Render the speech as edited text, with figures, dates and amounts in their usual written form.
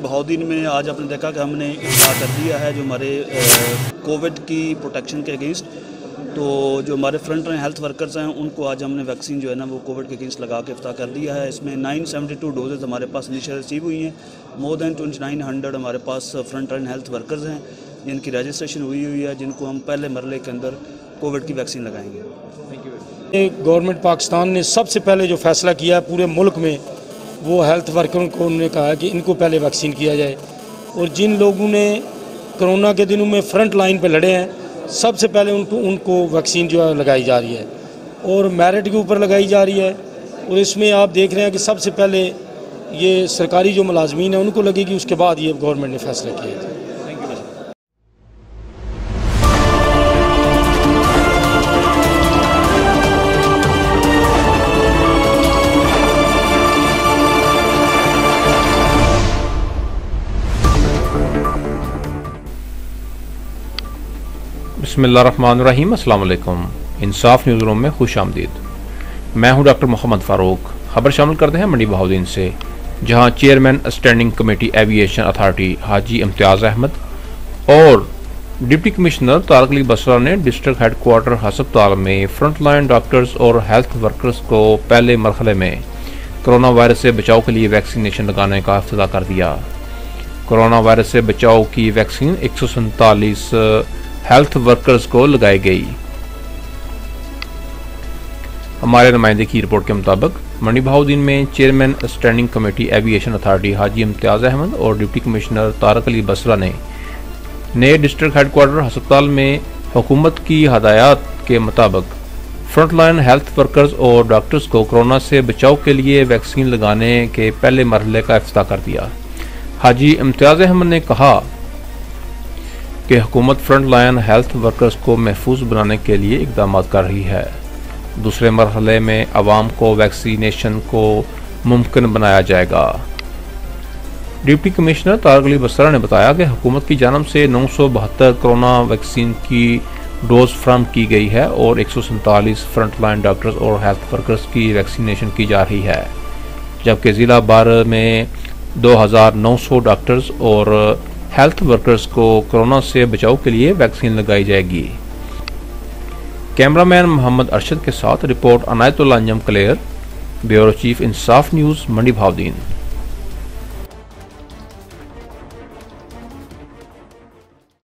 बहाउद्दीन में आज आपने देखा कि हमने इफ्तार कर दिया है जो हमारे कोविड की प्रोटेक्शन के अगेंस्ट। तो जो हमारे फ्रंट लाइन हेल्थ वर्कर्स हैं उनको आज हमने वैक्सीन जो है ना वो कोविड के अगेंस्ट लगा के इफ्तार कर दिया है। इसमें 972 डोजेज़ हमारे पास इनिशियल रिसीव हुई हैं। मोर दैन 2900 हमारे पास फ्रंट लाइन हेल्थ वर्कर्स हैं जिनकी रजिस्ट्रेशन हुई है, जिनको हम पहले मरले के अंदर कोविड की वैक्सीन लगाएंगे। गवर्नमेंट पाकिस्तान ने सबसे पहले जो फैसला किया है पूरे मुल्क में, वो हेल्थ वर्करों को उन्होंने कहा कि इनको पहले वैक्सीन किया जाए। और जिन लोगों ने कोरोना के दिनों में फ्रंट लाइन पे लड़े हैं, सबसे पहले उनको वैक्सीन जो है लगाई जा रही है और मेरिट के ऊपर लगाई जा रही है। और इसमें आप देख रहे हैं कि सबसे पहले ये सरकारी जो मुलाजमीन है उनको लगेगी, उसके बाद ये गवर्नमेंट ने फैसला किया है। बिस्मिल्लाहिर्रहमानिर्रहीम। अस्सलाम वालेकुम। इंसाफ न्यूज़ रूम में खुश आमदीद। मैं हूं डॉक्टर मोहम्मद फ़ारूक। खबर शामिल करते हैं मंडी बहाउद्दीन से, जहां chairman standing committee aviation authority Haji Imtiaz Ahmed और डिप्टी कमिश्नर तारक अली बसरा ने डिस्ट्रिक्ट हेडक्वार्टर हस्पताल में फ्रंटलाइन डॉक्टर्स और हेल्थ वर्कर्स को पहले मरहले में कोरोना वायरस से बचाव के लिए वैक्सीनेशन लगाने का इफ्तिताह कर दिया। कोरोना वायरस से बचाव की वैक्सीन 147 हेल्थ वर्कर्स को लगाई गई। हमारे नुमाइंदे की रिपोर्ट के मुताबिक मंडी बहाउद्दीन में chairman standing committee aviation authority Haji Imtiaz Ahmed और डिप्टी कमिश्नर तारक अली बसरा ने नए डिस्ट्रिक्ट हेडक्वार्टर अस्पताल में हुकूमत की हदायत के मुताबिक फ्रंटलाइन हेल्थ वर्कर्स और डॉक्टर्स को कोरोना से बचाव के लिए वैक्सीन लगाने के पहले मरहले का इफ्तिताह कर दिया। हाजी इम्तियाज़ अहमद ने कहा कि हुकूमत फ्रंट लाइन हेल्थ वर्कर्स को महफूज बनाने के लिए इकदाम कर रही है। दूसरे मरहले में आवाम को वैक्सीनेशन को मुमकिन बनाया जाएगा। डिप्टी कमिश्नर तारक अली बसरा ने बताया कि हुकूमत की जानब से 972 कोरोना वैक्सीन की डोज फ्राहम की गई है और 147 फ्रंट लाइन डॉक्टर्स और हेल्थ वर्कर्स की वैक्सीनेशन की जा रही है, जबकि ज़िला बार में 2900 डॉक्टर्स और हेल्थ वर्कर्स को कोरोना से बचाव के लिए वैक्सीन लगाई जाएगी। कैमरामैन मोहम्मद अरशद के साथ रिपोर्ट अनायतुल्लाह अंजम क्लेयर, bureau chief Insaf news Mandi Bahauddin.